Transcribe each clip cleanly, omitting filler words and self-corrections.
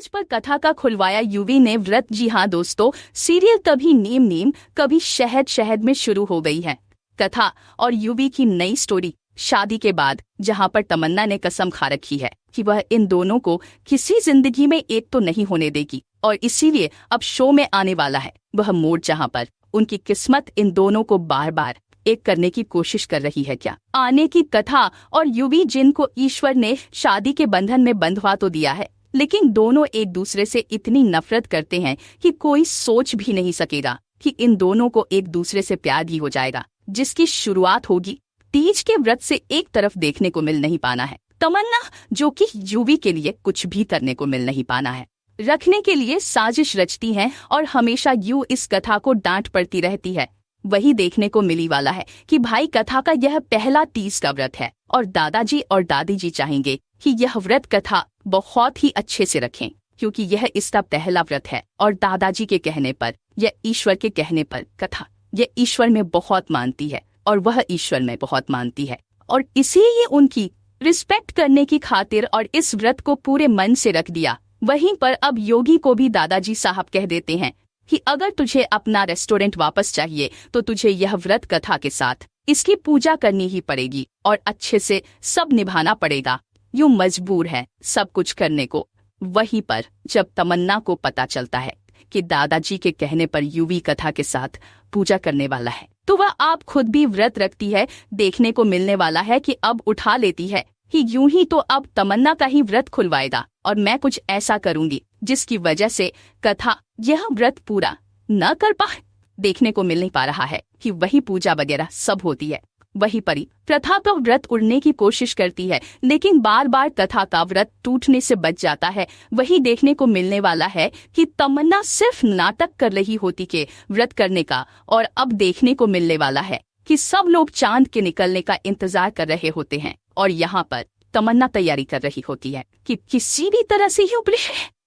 Stage पर कथा का खुलवाया युवी ने व्रत। जी हाँ दोस्तों, सीरियल कभी नीम नीम कभी शहद शहद में शुरू हो गई है कथा और युवी की नई स्टोरी शादी के बाद, जहां पर तमन्ना ने कसम खा रखी है कि वह इन दोनों को किसी जिंदगी में एक तो नहीं होने देगी और इसीलिए अब शो में आने वाला है वह मोड़ जहां पर उनकी किस्मत इन दोनों को बार बार एक करने की कोशिश कर रही है। क्या आने की कथा और युवी, जिनको ईश्वर ने शादी के बंधन में बंधवा तो दिया है, लेकिन दोनों एक दूसरे से इतनी नफरत करते हैं कि कोई सोच भी नहीं सकेगा कि इन दोनों को एक दूसरे से प्यार भी हो जाएगा, जिसकी शुरुआत होगी तीज के व्रत से। एक तरफ देखने को मिल नहीं पाना है तमन्ना, जो कि युवी के लिए कुछ भी करने को मिल नहीं पाना है, रखने के लिए साजिश रचती हैं और हमेशा यूं इस कथा को डांट पड़ती रहती है। वही देखने को मिली वाला है कि भाई कथा का यह पहला तीज का व्रत है और दादाजी और दादी जी चाहेंगे कि यह व्रत कथा बहुत ही अच्छे से रखें, क्योंकि यह इसका पहला व्रत है और दादाजी के कहने पर, यह ईश्वर के कहने पर कथा यह ईश्वर में बहुत मानती है और वह ईश्वर में बहुत मानती है, और इसीलिए उनकी रिस्पेक्ट करने की खातिर और इस व्रत को पूरे मन से रख दिया। वहीं पर अब योगी को भी दादाजी साहब कह देते हैं कि अगर तुझे अपना रेस्टोरेंट वापस चाहिए तो तुझे यह व्रत कथा के साथ इसकी पूजा करनी ही पड़ेगी और अच्छे से सब निभाना पड़ेगा। यूं मजबूर है सब कुछ करने को। वहीं पर जब तमन्ना को पता चलता है कि दादाजी के कहने पर युवी कथा के साथ पूजा करने वाला है, तो वह आप खुद भी व्रत रखती है। देखने को मिलने वाला है कि अब उठा लेती है कि यूं ही तो अब तमन्ना का ही व्रत खुलवाएगा और मैं कुछ ऐसा करूंगी जिसकी वजह से कथा यह व्रत पूरा न कर पाए। देखने को मिल नहीं पा रहा है कि वही पूजा वगैरह सब होती है। वही परी प्रथा का व्रत उड़ने की कोशिश करती है, लेकिन बार बार कथा का व्रत टूटने से बच जाता है। वही देखने को मिलने वाला है कि तमन्ना सिर्फ नाटक कर रही होती के व्रत करने का, और अब देखने को मिलने वाला है कि सब लोग चांद के निकलने का इंतजार कर रहे होते हैं और यहाँ पर तमन्ना तैयारी कर रही होती है कि किसी भी तरह से ही ऊपरी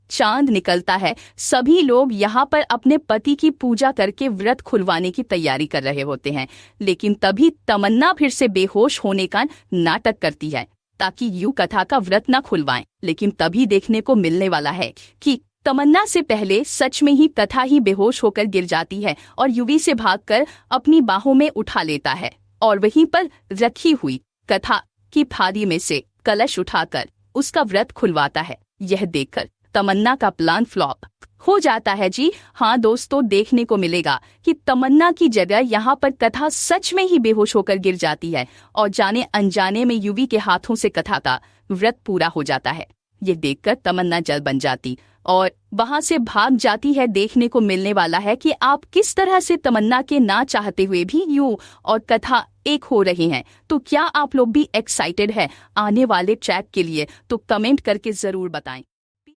चांद निकलता है। सभी लोग यहाँ पर अपने पति की पूजा करके व्रत खुलवाने की तैयारी कर रहे होते हैं, लेकिन तभी तमन्ना फिर से बेहोश होने का नाटक करती है ताकि यूं कथा का व्रत न खुलवाएं। लेकिन तभी देखने को मिलने वाला है कि तमन्ना से पहले सच में ही कथा ही बेहोश होकर गिर जाती है और युवी से भागकर अपनी बाहों में उठा लेता है और वहीं पर रखी हुई कथा की थाली में से कलश उठाकर उसका व्रत खुलवाता है। यह देखकर तमन्ना का प्लान फ्लॉप हो जाता है। जी हाँ दोस्तों, देखने को मिलेगा कि तमन्ना की जगह यहाँ पर कथा सच में ही बेहोश होकर गिर जाती है और जाने अनजाने में युवी के हाथों से कथा का व्रत पूरा हो जाता है। ये देखकर तमन्ना जल बन जाती और वहां से भाग जाती है। देखने को मिलने वाला है कि आप किस तरह से तमन्ना के ना चाहते हुए भी यूं और कथा एक हो रहे हैं। तो क्या आप लोग भी एक्साइटेड है आने वाले ट्रैक के लिए? तो कमेंट करके जरूर बताएं।